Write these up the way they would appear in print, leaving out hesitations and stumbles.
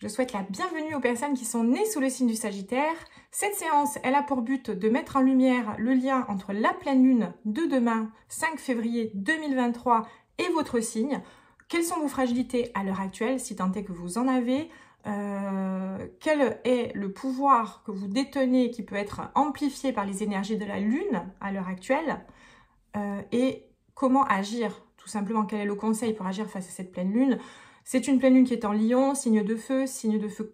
Je souhaite la bienvenue aux personnes qui sont nées sous le signe du Sagittaire. Cette séance, elle a pour but de mettre en lumière le lien entre la pleine lune de demain, 5 février 2023, et votre signe. Quelles sont vos fragilités à l'heure actuelle, si tant est que vous en avez? Quel est le pouvoir que vous détenez qui peut être amplifié par les énergies de la lune à l'heure actuelle? Et comment agir? Tout simplement, quel est le conseil pour agir face à cette pleine lune? C'est une pleine lune qui est en Lion, signe de feu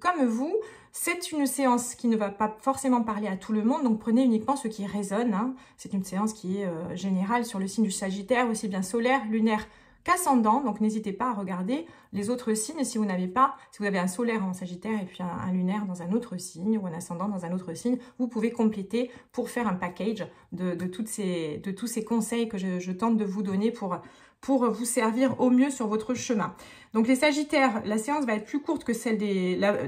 comme vous. C'est une séance qui ne va pas forcément parler à tout le monde, donc prenez uniquement ce qui résonne. Hein. C'est une séance qui est générale sur le signe du Sagittaire, aussi bien solaire, lunaire qu'ascendant. Donc n'hésitez pas à regarder les autres signes si vous n'avez pas, si vous avez un solaire en Sagittaire et puis un lunaire dans un autre signe ou un ascendant dans un autre signe, vous pouvez compléter pour faire un package de tous ces conseils que je tente de vous donner pour vous servir au mieux sur votre chemin. Donc les Sagittaires, la séance va être plus courte que celle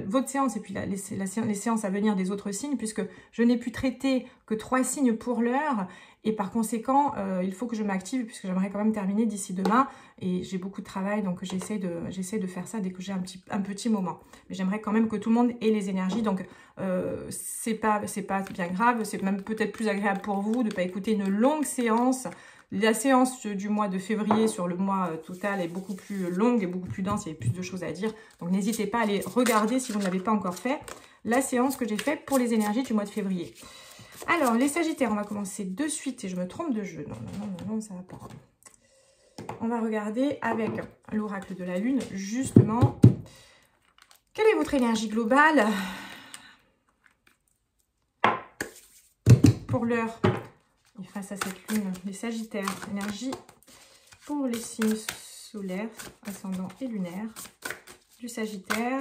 votre séance et puis les séances à venir des autres signes, puisque je n'ai pu traiter que 3 signes pour l'heure, et par conséquent, il faut que je m'active, puisque j'aimerais quand même terminer d'ici demain, et j'ai beaucoup de travail, donc j'essaie de faire ça dès que j'ai un petit moment. Mais j'aimerais quand même que tout le monde ait les énergies, donc c'est pas bien grave, c'est même peut-être plus agréable pour vous de ne pas écouter une longue séance. La séance du mois de février sur le mois total est beaucoup plus longue et beaucoup plus dense, il y a plus de choses à dire. Donc n'hésitez pas à aller regarder si vous ne l'avez pas encore fait, la séance que j'ai faite pour les énergies du mois de février. Alors, les Sagittaires, on va commencer de suite et je me trompe de jeu. Non, ça va pas. On va regarder avec l'oracle de la Lune, justement, quelle est votre énergie globale pour l'heure? Et face à cette lune, les Sagittaires, énergie pour les signes solaires, ascendant et lunaire du Sagittaire,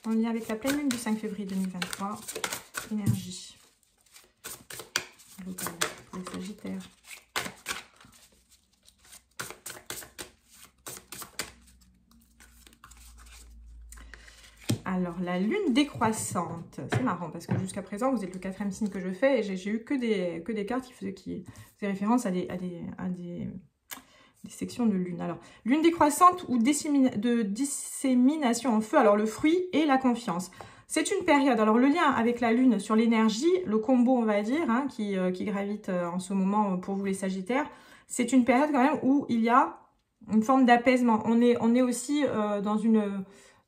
en lien avec la pleine lune du 5 février 2023, énergie globale pour les Sagittaires. Alors, la lune décroissante, c'est marrant parce que jusqu'à présent, vous êtes le 4e signe que je fais et j'ai eu que des cartes qui faisaient référence à des sections de lune. Alors, lune décroissante ou de dissémination en feu, alors le fruit et la confiance. C'est une période, alors le lien avec la lune sur l'énergie, le combo on va dire, hein, qui gravite en ce moment pour vous les Sagittaires, c'est une période quand même où il y a une forme d'apaisement. On est aussi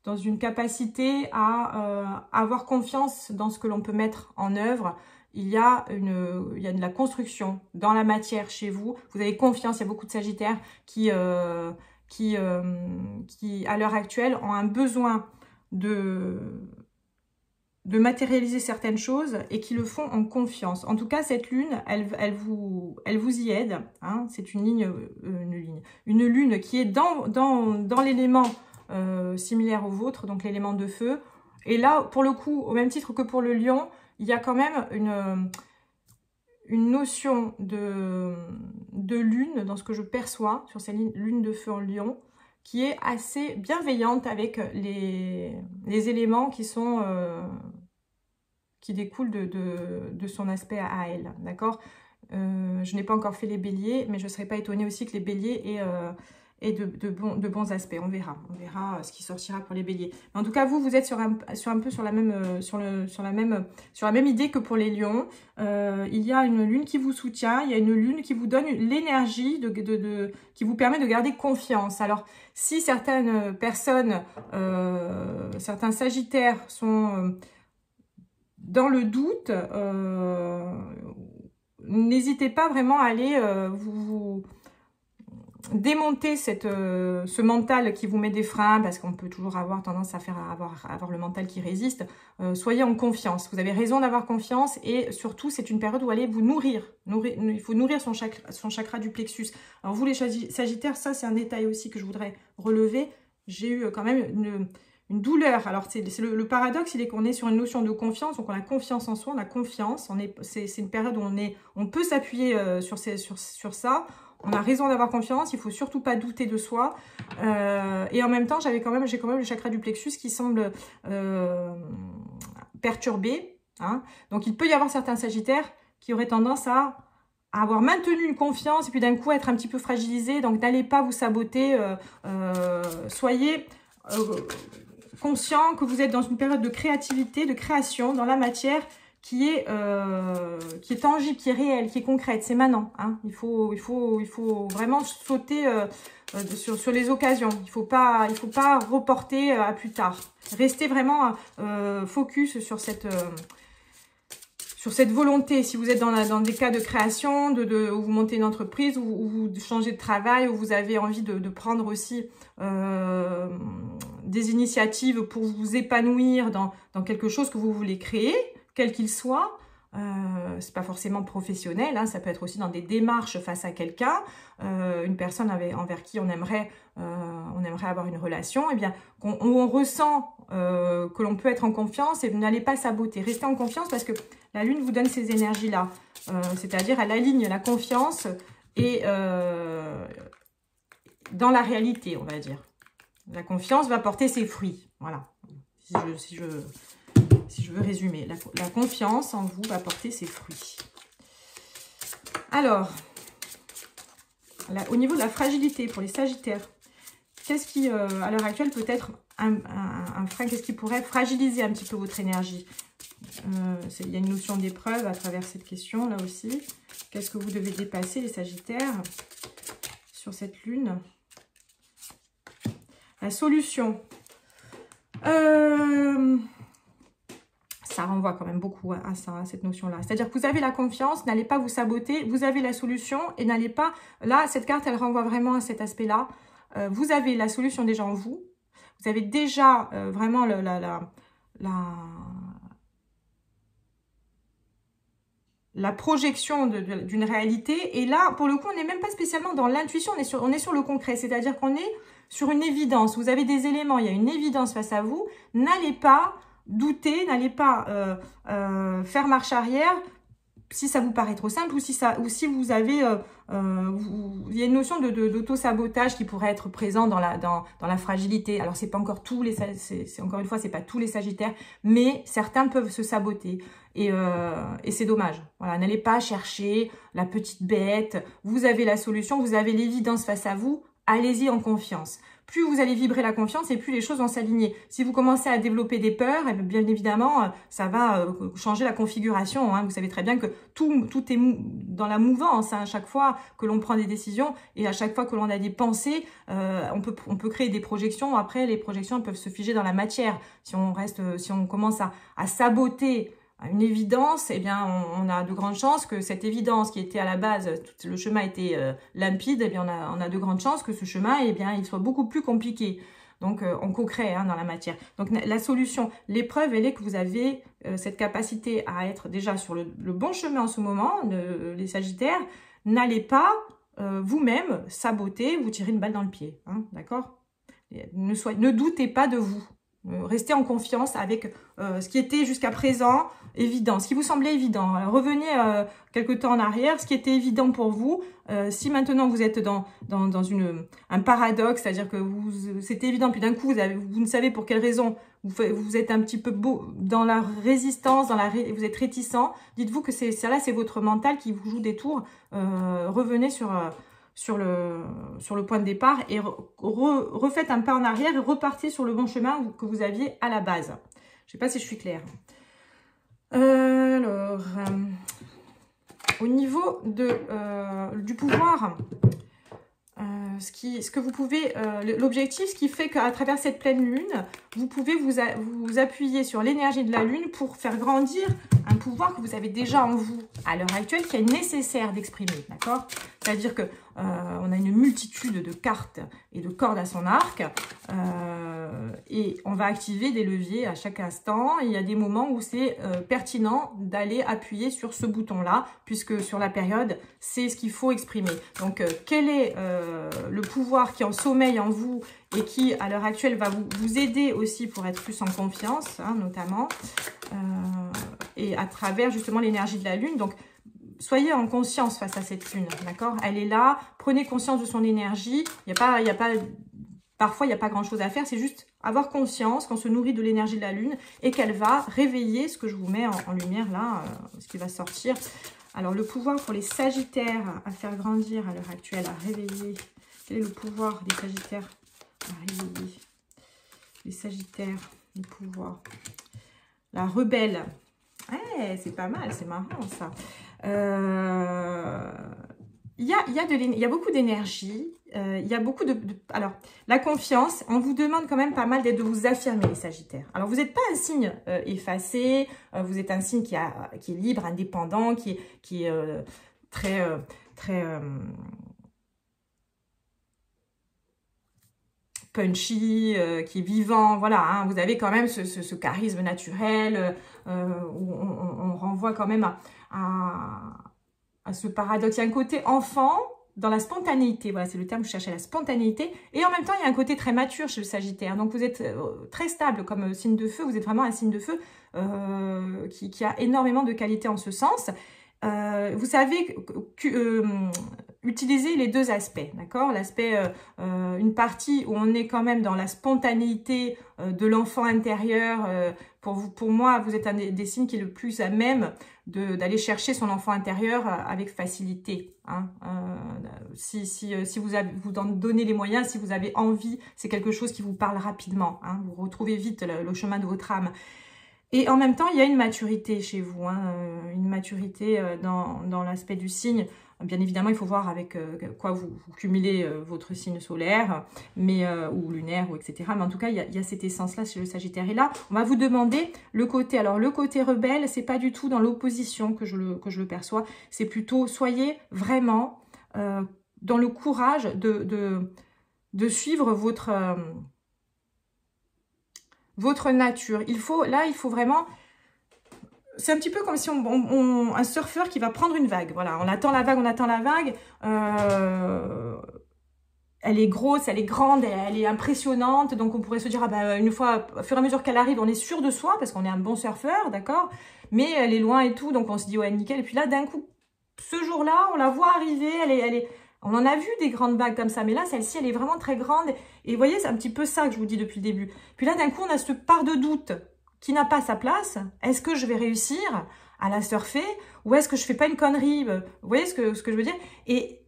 dans une capacité à avoir confiance dans ce que l'on peut mettre en œuvre. Il y a de la construction dans la matière chez vous. Vous avez confiance, il y a beaucoup de Sagittaires qui à l'heure actuelle, ont un besoin de matérialiser certaines choses et qui le font en confiance. En tout cas, cette lune, elle vous y aide. Hein. C'est une lune qui est dans l'élément similaire au vôtre, donc l'élément de feu. Et là, pour le coup, au même titre que pour le lion, il y a quand même une notion de lune dans ce que je perçois sur ces lunes de feu en lion, qui est assez bienveillante avec les éléments qui découlent de son aspect à elle, d'accord? Je n'ai pas encore fait les béliers, mais je ne serais pas étonnée aussi que les béliers aient de bons aspects. On verra ce qui sortira pour les béliers. Mais en tout cas, vous êtes sur la même idée que pour les lions. Il y a une lune qui vous soutient, il y a une lune qui vous donne l'énergie qui vous permet de garder confiance. Alors, si certaines personnes, certains Sagittaires sont dans le doute, n'hésitez pas vraiment à aller vous démonter ce mental qui vous met des freins, parce qu'on peut toujours avoir tendance à avoir le mental qui résiste. Soyez en confiance. Vous avez raison d'avoir confiance et surtout, c'est une période où allez vous nourrir. Il faut nourrir son chakra du plexus. Alors vous les Sagittaires, ça c'est un détail aussi que je voudrais relever. J'ai eu quand même une douleur. Alors le paradoxe, il est qu'on est sur une notion de confiance, donc on a confiance en soi, on a confiance. C'est une période où on peut s'appuyer sur ça. On a raison d'avoir confiance, il ne faut surtout pas douter de soi. Et en même temps, j'ai quand même le chakra du plexus qui semble perturbé. Hein. Donc, il peut y avoir certains Sagittaires qui auraient tendance à avoir maintenu une confiance et puis d'un coup être un petit peu fragilisé. Donc, n'allez pas vous saboter. Soyez conscient que vous êtes dans une période de créativité, de création dans la matière qui est tangible, qui est réelle, qui est concrète. C'est maintenant. Hein. Il faut vraiment sauter sur les occasions. Il faut pas reporter à plus tard. Restez vraiment focus sur cette volonté. Si vous êtes dans des cas de création, où vous montez une entreprise, où vous changez de travail, où vous avez envie de prendre aussi des initiatives pour vous épanouir dans quelque chose que vous voulez créer, quel qu'il soit. C'est pas forcément professionnel, hein, ça peut être aussi dans des démarches face à quelqu'un, une personne envers qui on aimerait avoir une relation, et bien où on ressent que l'on peut être en confiance, et vous n'allez pas saboter. Restez en confiance parce que la Lune vous donne ces énergies-là, c'est-à-dire elle aligne la confiance et dans la réalité, on va dire. La confiance va porter ses fruits, voilà. Si je veux résumer, la confiance en vous va porter ses fruits. Alors, au niveau de la fragilité pour les Sagittaires, qu'est-ce qui, à l'heure actuelle, peut être un frein, qu'est-ce qui pourrait fragiliser un petit peu votre énergie? Il y a une notion d'épreuve à travers cette question, là aussi. Qu'est-ce que vous devez dépasser, les Sagittaires, sur cette lune? La solution. Ça renvoie quand même beaucoup à ça, à cette notion-là. C'est-à-dire que vous avez la confiance, n'allez pas vous saboter, vous avez la solution et n'allez pas... Là, cette carte, elle renvoie vraiment à cet aspect-là. Vous avez la solution déjà en vous. Vous avez déjà vraiment la projection d'une réalité. Et là, pour le coup, on n'est même pas spécialement dans l'intuition, on est sur le concret. C'est-à-dire qu'on est sur une évidence. Vous avez des éléments, il y a une évidence face à vous. N'allez pas douter, n'allez pas faire marche arrière si ça vous paraît trop simple ou si vous avez... il y a une notion d'auto-sabotage qui pourrait être présent dans la fragilité. Alors, c'est pas encore tous les... encore une fois, c'est pas tous les Sagittaires, mais certains peuvent se saboter. Et c'est dommage. Voilà, n'allez pas chercher la petite bête. Vous avez la solution, vous avez l'évidence face à vous. Allez-y en confiance. Plus vous allez vibrer la confiance et plus les choses vont s'aligner. Si vous commencez à développer des peurs, bien évidemment, ça va changer la configuration. Hein. Vous savez très bien que tout est dans la mouvance. Hein. À chaque fois que l'on prend des décisions et à chaque fois que l'on a des pensées, on peut créer des projections. Après, les projections peuvent se figer dans la matière. Si on commence à saboter une évidence, eh bien, on a de grandes chances que cette évidence qui était à la base, le chemin était limpide, eh bien, on a de grandes chances que ce chemin, eh bien, il soit beaucoup plus compliqué. Donc, on co-crée hein, dans la matière. Donc, la solution, l'épreuve, elle est que vous avez cette capacité à être déjà sur le bon chemin en ce moment, les Sagittaires. N'allez pas vous-même saboter, vous tirer une balle dans le pied. Hein, d'accord ? Ne doutez pas de vous. Restez en confiance avec ce qui était jusqu'à présent évident, ce qui vous semblait évident. Alors, revenez quelque temps en arrière, ce qui était évident pour vous. Si maintenant vous êtes dans un paradoxe, c'est-à-dire que c'était évident, puis d'un coup vous ne savez pour quelle raison, vous êtes un petit peu dans la résistance, vous êtes réticent, dites-vous que c'est votre mental qui vous joue des tours. Revenez sur le point de départ et refaites un pas en arrière et repartez sur le bon chemin que vous aviez à la base. Je ne sais pas si je suis claire. Alors, au niveau du pouvoir, ce que vous pouvez, l'objectif, ce qui fait qu'à travers cette pleine lune, vous pouvez vous appuyer sur l'énergie de la lune pour faire grandir un pouvoir que vous avez déjà en vous à l'heure actuelle, qui est nécessaire d'exprimer, d'accord? C'est-à-dire que on a une multitude de cartes et de cordes à son arc, et on va activer des leviers à chaque instant. Il y a des moments où c'est pertinent d'aller appuyer sur ce bouton-là, puisque sur la période, c'est ce qu'il faut exprimer. Donc, quel est le pouvoir qui en sommeille en vous et qui, à l'heure actuelle, va vous aider aussi pour être plus en confiance, hein, notamment, et à travers justement l'énergie de la lune. Donc, soyez en conscience face à cette lune, d'accord? Elle est là, prenez conscience de son énergie. Parfois, il n'y a pas grand-chose à faire, c'est juste avoir conscience qu'on se nourrit de l'énergie de la lune et qu'elle va réveiller ce que je vous mets en lumière là, ce qui va sortir. Alors, le pouvoir pour les Sagittaires à faire grandir à l'heure actuelle, à réveiller. Quel est le pouvoir des Sagittaires à réveiller? Les Sagittaires, le pouvoir. La rebelle. Ouais, c'est pas mal, c'est marrant ça. Il y a beaucoup d'énergie. Il y a beaucoup Alors, la confiance, on vous demande quand même pas mal de vous affirmer, les Sagittaires. Alors, vous n'êtes pas un signe effacé, vous êtes un signe qui est libre, indépendant, qui est très punchy, qui est vivant, voilà, hein, vous avez quand même ce charisme naturel, où on renvoie quand même à ce paradoxe. Il y a un côté enfant, dans la spontanéité, voilà, c'est le terme que je cherchais, la spontanéité, et en même temps, il y a un côté très mature chez le Sagittaire, donc vous êtes très stable comme signe de feu, vous êtes vraiment un signe de feu qui a énormément de qualités en ce sens. Vous savez utiliser les deux aspects, d'accord? L'aspect, une partie où on est quand même dans la spontanéité de l'enfant intérieur. Pour moi, vous êtes un des signes qui est le plus à même d'aller chercher son enfant intérieur avec facilité. Hein. Si vous en donnez les moyens, si vous avez envie, c'est quelque chose qui vous parle rapidement. Hein. Vous retrouvez vite le chemin de votre âme. Et en même temps, il y a une maturité chez vous, hein, une maturité dans l'aspect du signe. Bien évidemment, il faut voir avec quoi vous cumulez votre signe solaire, ou lunaire, ou etc. Mais en tout cas, il y a cette essence-là chez le Sagittaire. Et là, on va vous demander le côté. Alors, le côté rebelle, c'est pas du tout dans l'opposition que je le perçois. C'est plutôt, soyez vraiment dans le courage de suivre votre nature. Il faut vraiment... C'est un petit peu comme si un surfeur qui va prendre une vague. Voilà, on attend la vague. Elle est grosse, elle est grande, elle est impressionnante. Donc, on pourrait se dire, ah ben, une fois, au fur et à mesure qu'elle arrive, on est sûr de soi parce qu'on est un bon surfeur, d'accord? Mais elle est loin et tout, donc on se dit, ouais, nickel. Et puis là, d'un coup, ce jour-là, on la voit arriver, on en a vu des grandes vagues comme ça, mais là, celle-ci, elle est vraiment très grande. Et vous voyez, c'est un petit peu ça que je vous dis depuis le début. Puis là, d'un coup, on a ce part de doute qui n'a pas sa place. Est-ce que je vais réussir à la surfer ou est-ce que je fais pas une connerie? Vous voyez ce que je veux dire? Et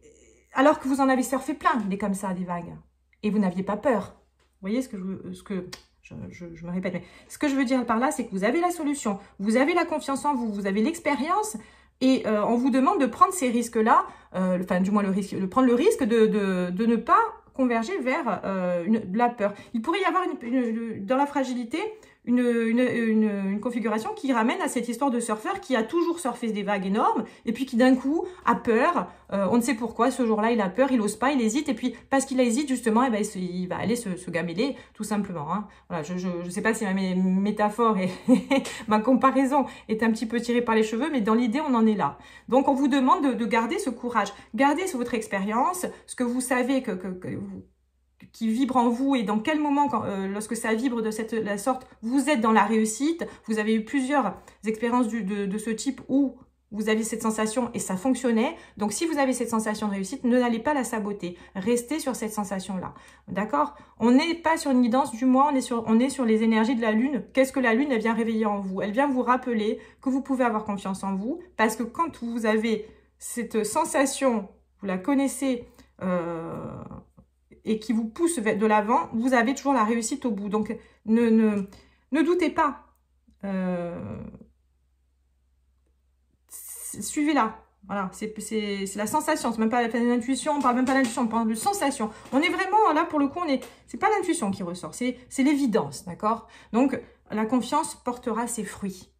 alors que vous en avez surfé plein, des comme ça, des vagues. Et vous n'aviez pas peur. Vous voyez je me répète, mais ce que je veux dire par là, c'est que vous avez la solution, vous avez la confiance en vous, vous avez l'expérience. Et on vous demande de prendre ces risques-là, enfin du moins de prendre le risque de ne pas converger vers de la peur. Il pourrait y avoir dans la fragilité une configuration qui ramène à cette histoire de surfeur qui a toujours surfé des vagues énormes et puis qui d'un coup a peur, on ne sait pourquoi, ce jour-là il a peur, il n'ose pas, il hésite et puis parce qu'il hésite justement, eh ben, il va aller se gameler tout simplement. Hein. Voilà, je ne sais pas si ma métaphore et ma comparaison est un petit peu tirée par les cheveux, mais dans l'idée on en est là. Donc on vous demande de garder ce courage, gardez votre expérience, ce que vous savez qui vibre en vous et dans quel moment, lorsque ça vibre de la sorte, vous êtes dans la réussite. Vous avez eu plusieurs expériences de ce type où vous aviez cette sensation et ça fonctionnait. Donc, si vous avez cette sensation de réussite, n'allez pas la saboter. Restez sur cette sensation-là. D'accord? On n'est pas sur une guidance du mois, on est sur les énergies de la Lune. Qu'est-ce que la Lune? Elle vient réveiller en vous. Elle vient vous rappeler que vous pouvez avoir confiance en vous parce que quand vous avez cette sensation, vous la connaissez, et qui vous pousse de l'avant, vous avez toujours la réussite au bout. Donc, ne doutez pas. Suivez-la. Voilà, c'est la sensation. C'est même pas l'intuition, on parle même pas d'intuition, on parle de sensation. On est vraiment, là, pour le coup, c'est pas l'intuition qui ressort, c'est l'évidence, d'accord? Donc, la confiance portera ses fruits.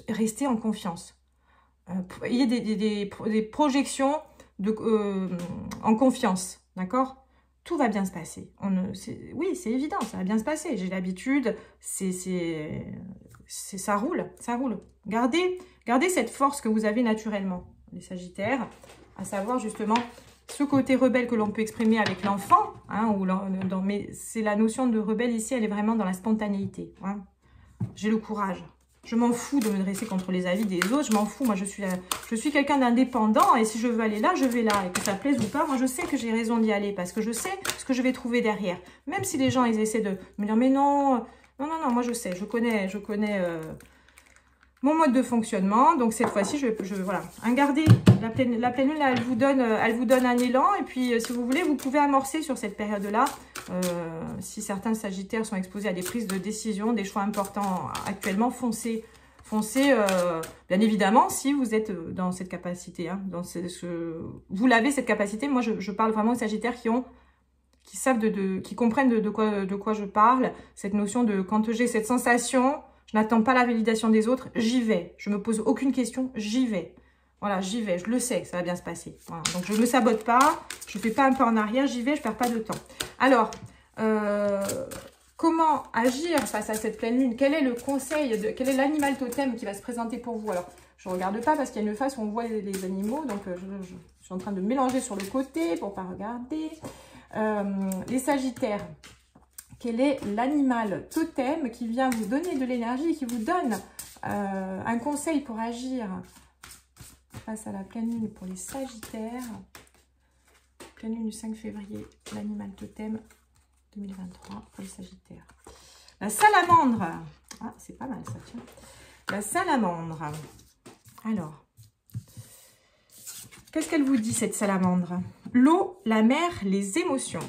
Restez en confiance. Il y a des projections en confiance, d'accord? Tout va bien se passer. Oui, c'est évident, ça va bien se passer. J'ai l'habitude, ça roule, ça roule. Gardez cette force que vous avez naturellement, les Sagittaires, à savoir justement ce côté rebelle que l'on peut exprimer avec l'enfant, hein, mais c'est la notion de rebelle ici, elle est vraiment dans la spontanéité. Hein. J'ai le courage. Je m'en fous de me dresser contre les avis des autres. Je m'en fous. Moi, je suis quelqu'un d'indépendant. Et si je veux aller là, je vais là. Et que ça plaise ou pas, moi, je sais que j'ai raison d'y aller. Parce que je sais ce que je vais trouver derrière. Même si les gens, ils essaient de me dire, mais non, non, moi, je sais. Je connais mon mode de fonctionnement. Donc cette fois-ci, voilà, regardez, la pleine lune, là, elle vous donne un élan. Et puis, si vous voulez, vous pouvez amorcer sur cette période-là. Si certains Sagittaires sont exposés à des prises de décision, des choix importants actuellement, foncez. Bien évidemment, si vous êtes dans cette capacité. Hein, vous l'avez, cette capacité. Moi, je parle vraiment aux Sagittaires qui savent, qui comprennent de quoi je parle. Cette notion de quand j'ai cette sensation... Je n'attends pas la validation des autres, j'y vais. Je ne me pose aucune question, j'y vais. Voilà, j'y vais, je le sais, ça va bien se passer. Voilà. Donc, je ne me sabote pas, je ne fais pas un pas en arrière, j'y vais, je ne perds pas de temps. Alors, comment agir face à cette pleine lune? Quel est le conseil, quel est l'animal totem qui va se présenter pour vous? Alors, je ne regarde pas parce qu'il y a une face où on voit les animaux. Donc, je suis en train de mélanger sur le côté pour ne pas regarder. Les Sagittaires. Quel est l'animal totem qui vient vous donner de l'énergie, qui vous donne un conseil pour agir face à la pleine lune pour les Sagittaires? Pleine lune du 5 février, l'animal totem 2023 pour les Sagittaires. La salamandre. Ah, c'est pas mal ça, tiens. La salamandre. Alors, qu'est-ce qu'elle vous dit, cette salamandre? L'eau, la mer, les émotions.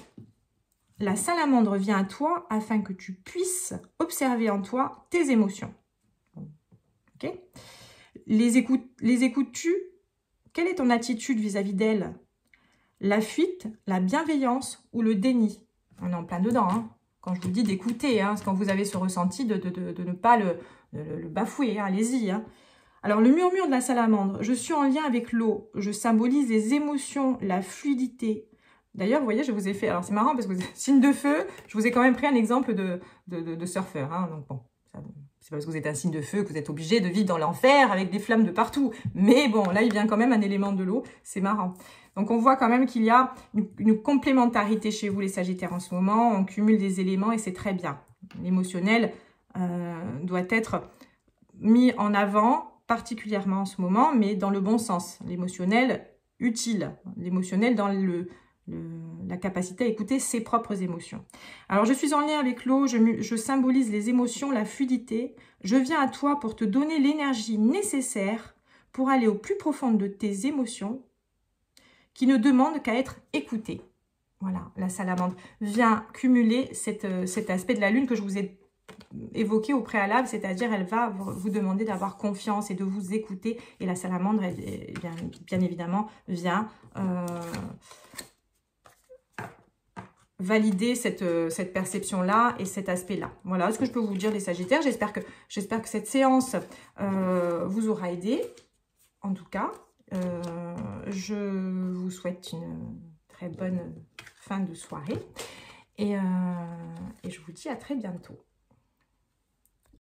La salamandre vient à toi afin que tu puisses observer en toi tes émotions. Ok? Les écoutes-tu? Quelle est ton attitude vis-à-vis d'elles? La fuite, la bienveillance ou le déni? On est en plein dedans. Hein. Quand je vous dis d'écouter, hein, quand vous avez ce ressenti de ne pas le bafouer, hein, allez-y. Hein. Alors, le murmure de la salamandre. Je suis en lien avec l'eau. Je symbolise les émotions, la fluidité. D'ailleurs, vous voyez, je vous ai fait... Alors, c'est marrant parce que signe de feu, je vous ai quand même pris un exemple de surfeur. Hein, donc, bon, c'est pas parce que vous êtes un signe de feu que vous êtes obligé de vivre dans l'enfer avec des flammes de partout. Mais bon, là, il vient quand même un élément de l'eau. C'est marrant. Donc, on voit quand même qu'il y a une complémentarité chez vous, les Sagittaires, en ce moment. On cumule des éléments et c'est très bien. L'émotionnel doit être mis en avant, particulièrement en ce moment, mais dans le bon sens. L'émotionnel utile. L'émotionnel dans la capacité à écouter ses propres émotions. Alors, je suis en lien avec l'eau, je symbolise les émotions, la fluidité. Je viens à toi pour te donner l'énergie nécessaire pour aller au plus profond de tes émotions qui ne demandent qu'à être écoutées. Voilà, la salamandre vient cumuler cet aspect de la lune que je vous ai évoqué au préalable, c'est-à-dire elle va vous demander d'avoir confiance et de vous écouter. Et la salamandre, bien évidemment, vient... valider cette perception-là et cet aspect-là. Voilà ce que je peux vous dire, les Sagittaires. J'espère que cette séance vous aura aidé. En tout cas, je vous souhaite une très bonne fin de soirée. Et je vous dis à très bientôt.